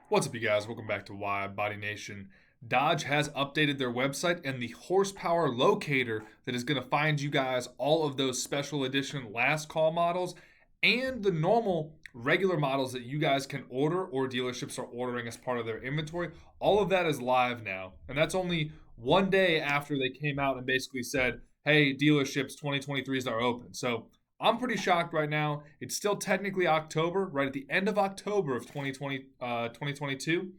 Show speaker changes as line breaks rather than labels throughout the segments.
What's up, you guys? Welcome back to WideBody Nation. Dodge has updated their website, and the horsepower locator that is going to find you guys all of those special edition last call models and the normal regular models that you guys can order or dealerships are ordering as part of their inventory. All of that is live now. And that's only one day after they came out and basically said, hey, dealerships 2023s are open. So I'm pretty shocked right now. It's still technically October, right at the end of October of 2022.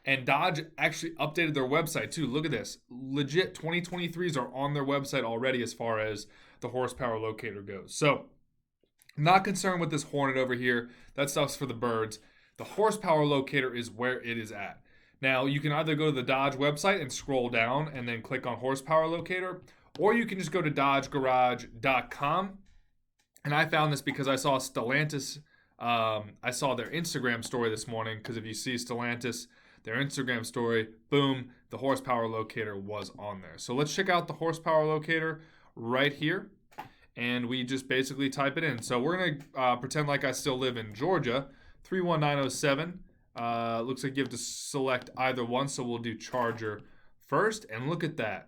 And Dodge actually updated their website too. Look at this. Legit 2023s are on their website already as far as the horsepower locator goes. So, not concerned with this Hornet over here. That stuff's for the birds. The horsepower locator is where it is at. Now, you can either go to the Dodge website and scroll down and then click on horsepower locator, or you can just go to dodgegarage.com. And I found this because I saw Stellantis. I saw their Instagram story this morning, because if you see Stellantis, their Instagram story, boom, the horsepower locator was on there. So let's check out the horsepower locator right here. And we just basically type it in. So we're going to pretend like I still live in Georgia, 31907. Looks like you have to select either one, so we'll do Charger first. And look at that.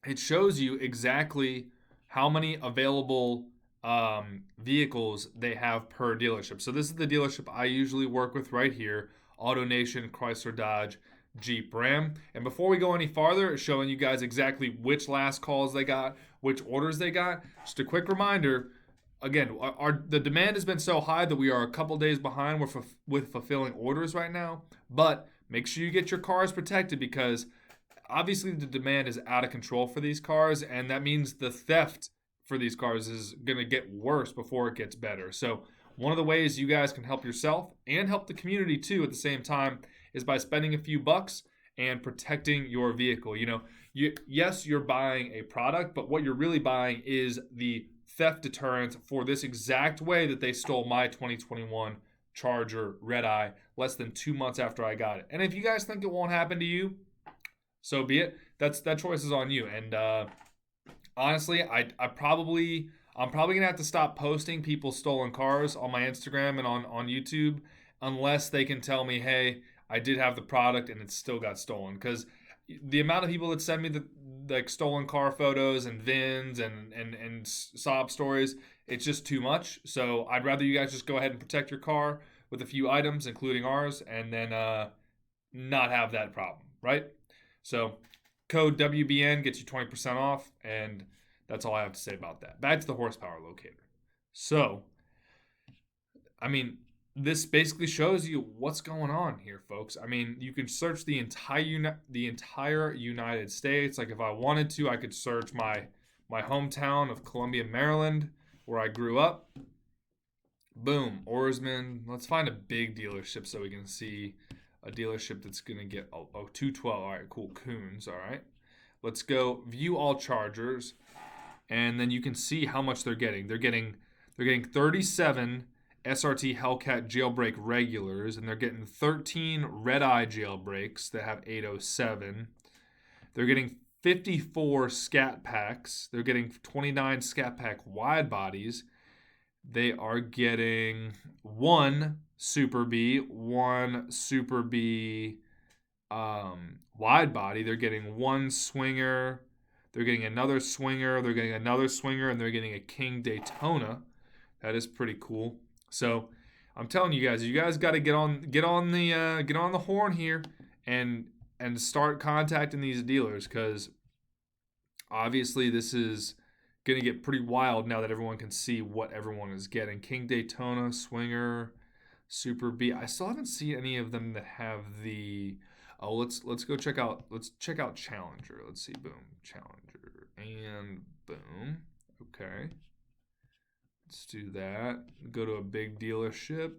It shows you exactly how many available vehicles they have per dealership. So this is the dealership I usually work with right here, AutoNation, Chrysler, Dodge, Jeep, Ram. And before we go any farther, it's showing you guys exactly which last calls they got, which orders they got. Just a quick reminder, again, the demand has been so high that we are a couple days behind with fulfilling orders right now. But make sure you get your cars protected, because obviously the demand is out of control for these cars, and that means the theft for these cars is going to get worse before it gets better. So one of the ways you guys can help yourself and help the community too at the same time is by spending a few bucks and protecting your vehicle. Yes, you're buying a product, but what you're really buying is the theft deterrent for this exact way that they stole my 2021 Charger Redeye less than 2 months after I got it. And if you guys think it won't happen to you, so be it. That choice is on you. And honestly, I'm probably gonna have to stop posting people's stolen cars on my Instagram and on YouTube, unless they can tell me, hey, I did have the product and it still got stolen. Because the amount of people that send me the like stolen car photos and VINs and sob stories, it's just too much. So I'd rather you guys just go ahead and protect your car with a few items, including ours, and then not have that problem, right? So code WBN gets you 20% off, and that's all I have to say about that. Back to the horsepower locator. So, I mean, this basically shows you what's going on here, folks. I mean, you can search the entire United States. Like if I wanted to, I could search my hometown of Columbia, Maryland, where I grew up. Boom, Oarsman. Let's find a big dealership so we can see a dealership that's going to get 212. All right, cool. Coons. All right. Let's go view all Chargers, and then you can see how much they're getting. They're getting 37 SRT HELLCAT jailbreak regulars, and they're getting 13 Redeye jailbreaks that have 807. They're getting 54 SCAT packs. They're getting 29 SCAT pack wide bodies. They are getting one Super B, one Super B wide body. They're getting one swinger. They're getting another swinger. They're getting another swinger, and they're getting a King Daytona. That is pretty cool. So I'm telling you guys got to get on the horn here and start contacting these dealers, because obviously this is going to get pretty wild now that everyone can see what everyone is getting. King Daytona, swinger, Super B. I still haven't seen any of them that have the. Oh, let's go check out. Let's check out Challenger. Let's see. Boom, Challenger, and boom. Okay. Let's do that. Go to a big dealership.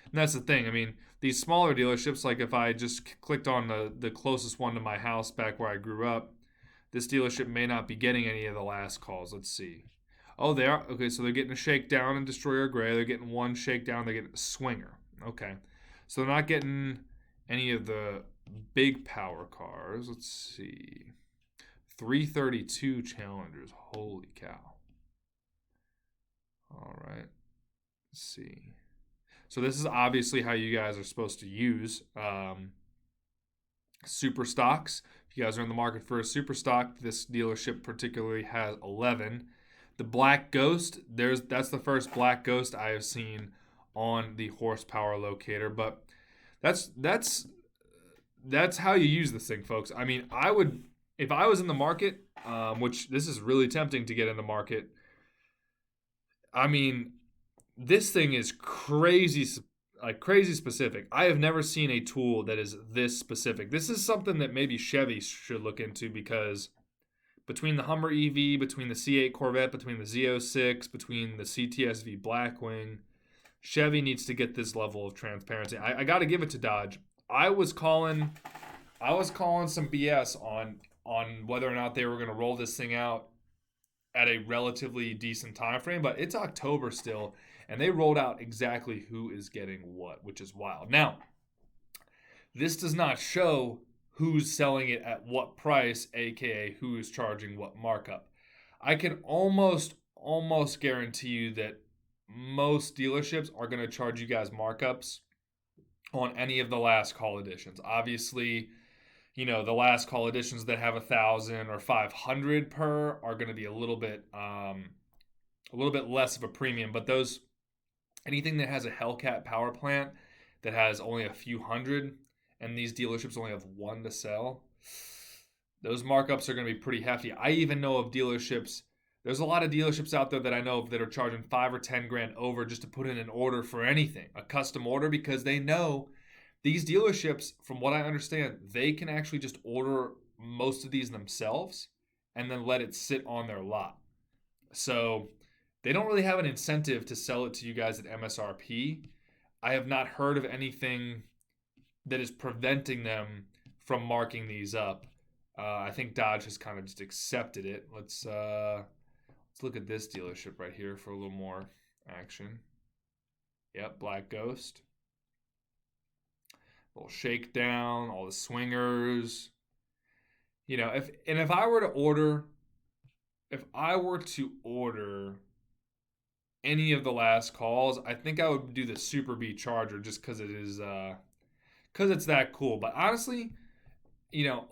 And that's the thing. I mean, these smaller dealerships, like if I just clicked on the closest one to my house back where I grew up, this dealership may not be getting any of the last calls. Let's see. Oh, they are. Okay, so they're getting a shakedown and Destroyer Gray. They're getting one shakedown. They're getting a swinger. Okay. So they're not getting any of the big power cars. Let's see. 332 Challengers. Holy cow. All right. Let's see. So this is obviously how you guys are supposed to use super stocks. If you guys are in the market for a super stock, this dealership particularly has 11. The Black Ghost, that's the first Black Ghost I have seen on the horsepower locator, but that's how you use this thing, folks. I mean, I would, if I was in the market, which this is really tempting to get in the market. I mean, this thing is crazy, like crazy specific. I have never seen a tool that is this specific. This is something that maybe Chevy should look into, because between the Hummer EV, between the C8 Corvette, between the Z06, between the CTSV Blackwing, Chevy needs to get this level of transparency. I got to give it to Dodge. I was calling some BS on whether or not they were going to roll this thing out at a relatively decent time frame, but it's October still, and they rolled out exactly who is getting what, which is wild. Now, this does not show who's selling it at what price, aka who is charging what markup. I can almost guarantee you that most dealerships are going to charge you guys markups on any of the last call editions. Obviously, you know, the last call editions that have 1,000 or 500 per are going to be a little bit less of a premium. But those, anything that has a Hellcat power plant that has only a few hundred, and these dealerships only have one to sell, those markups are going to be pretty hefty. I even know of dealerships. There's a lot of dealerships out there that I know of that are charging 5 or 10 grand over just to put in an order for anything, a custom order, because they know these dealerships, from what I understand, they can actually just order most of these themselves and then let it sit on their lot. So they don't really have an incentive to sell it to you guys at MSRP. I have not heard of anything that is preventing them from marking these up. I think Dodge has kind of just accepted it. Let's look at this dealership right here for a little more action. Yep, Black Ghost. Little shakedown, all the swingers. You know, if I were to order any of the last calls, I think I would do the Super B Charger, just because it is because it's that cool. But honestly, you know,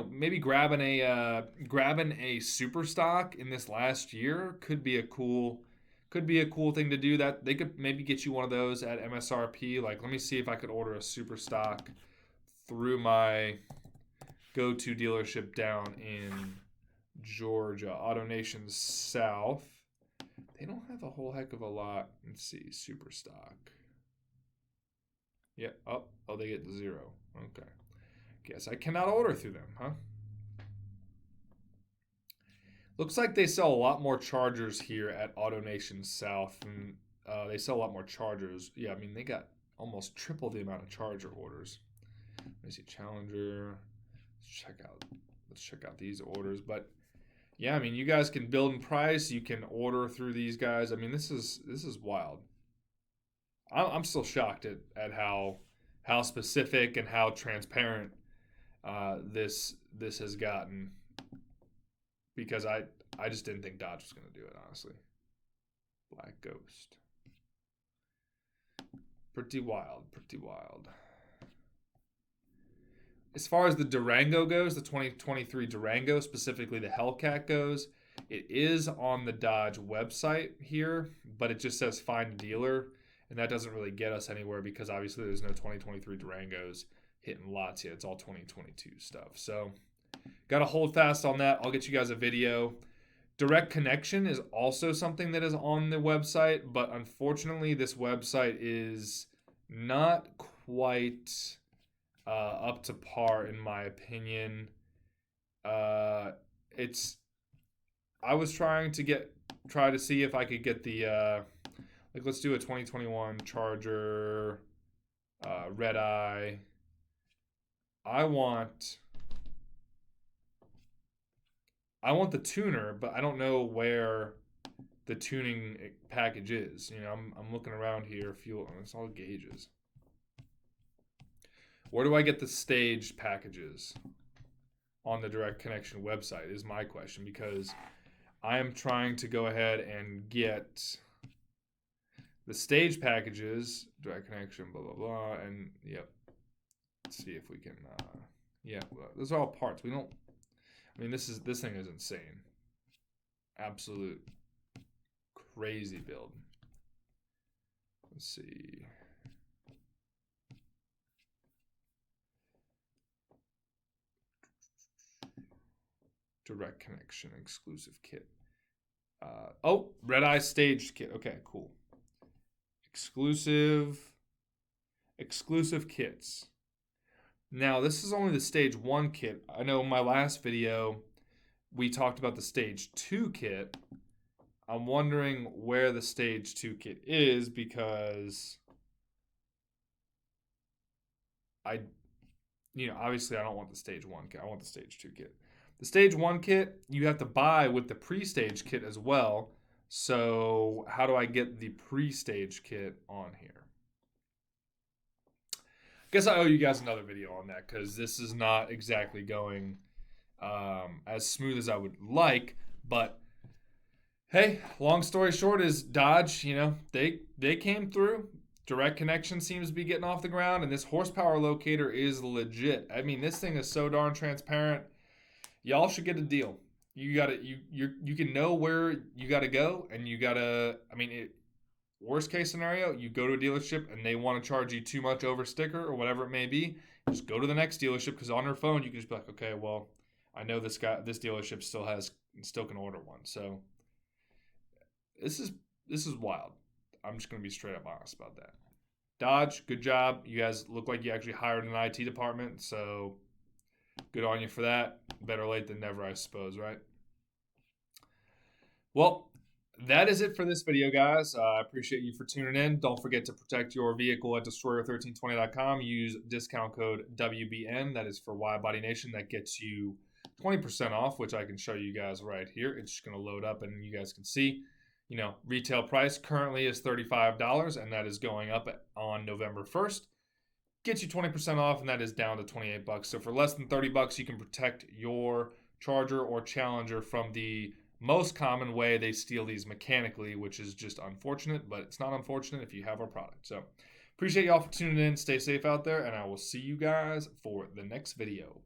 maybe grabbing a super stock in this last year could be a cool thing to do. That they could maybe get you one of those at MSRP. Like, let me see if I could order a super stock through my go-to dealership down in Georgia, AutoNation South. They don't have a whole heck of a lot. Let's see, super stock. Yeah. Oh, they get 0. Okay. Guess I cannot order through them, huh? Looks like they sell a lot more chargers here at AutoNation South, and they sell a lot more chargers. Yeah, I mean, they got almost triple the amount of charger orders. Let me see, Challenger. Let's check out these orders. But yeah, I mean, you guys can build in price. You can order through these guys. I mean, this is wild. I'm still shocked at how specific and how transparent this has gotten, because I just didn't think Dodge was going to do it, honestly. Black Ghost. Pretty wild. As far as the Durango goes, the 2023 Durango, specifically the Hellcat goes, it is on the Dodge website here, but it just says find a dealer, and that doesn't really get us anywhere, because obviously there's no 2023 Durangos hitting lots yet. It's all 2022 stuff. So got to hold fast on that. I'll get you guys a video. Direct connection is also something that is on the website, but unfortunately this website is not quite up to par, in my opinion. I was trying to see if I could get the let's do a 2021 Charger Redeye. I want the tuner, but I don't know where the tuning package is. You know, I'm looking around here. Fuel, it's all gauges. Where do I get the staged packages on the direct connection website is my question, because I am trying to go ahead and get the stage packages, direct connection, blah, blah, blah. And yep. Let's see if we can, yeah, well, those are all parts. We don't, I mean, this thing is insane. Absolute crazy build. Let's see. Direct connection exclusive kit. Oh, Redeye staged kit. Okay, cool. Exclusive kits. Now, this is only the stage 1 kit. I know in my last video, we talked about the stage 2 kit. I'm wondering where the stage 2 kit is because obviously I don't want the stage 1 kit. I want the stage 2 kit. The stage 1 kit, you have to buy with the pre-stage kit as well. So how do I get the pre-stage kit on here? I guess I owe you guys another video on that because this is not exactly going as smooth as I would like. But hey, long story short is Dodge, they came through. Direct connection seems to be getting off the ground, and this horsepower locator is legit. I mean, this thing is so darn transparent. Y'all should get a deal. You can know where you gotta go, and you gotta. I mean, worst case scenario, you go to a dealership and they want to charge you too much over sticker or whatever it may be. Just go to the next dealership because on your phone you can just be like, okay, well, I know this dealership still can order one. So this is wild. I'm just gonna be straight up honest about that. Dodge, good job. You guys look like you actually hired an IT department, so good on you for that. Better late than never, I suppose, right? Well, that is it for this video, guys. I appreciate you for tuning in. Don't forget to protect your vehicle at destroyer1320.com. Use discount code WBN. That is for WideBody Nation. That gets you 20% off, which I can show you guys right here. It's just going to load up and you guys can see. Retail price currently is $35, and that is going up on November 1st. Gets you 20% off, and that is down to $28. So for less than $30, you can protect your Charger or Challenger from the most common way they steal these mechanically, which is just unfortunate, but it's not unfortunate if you have our product. So appreciate y'all for tuning in. Stay safe out there, and I will see you guys for the next video.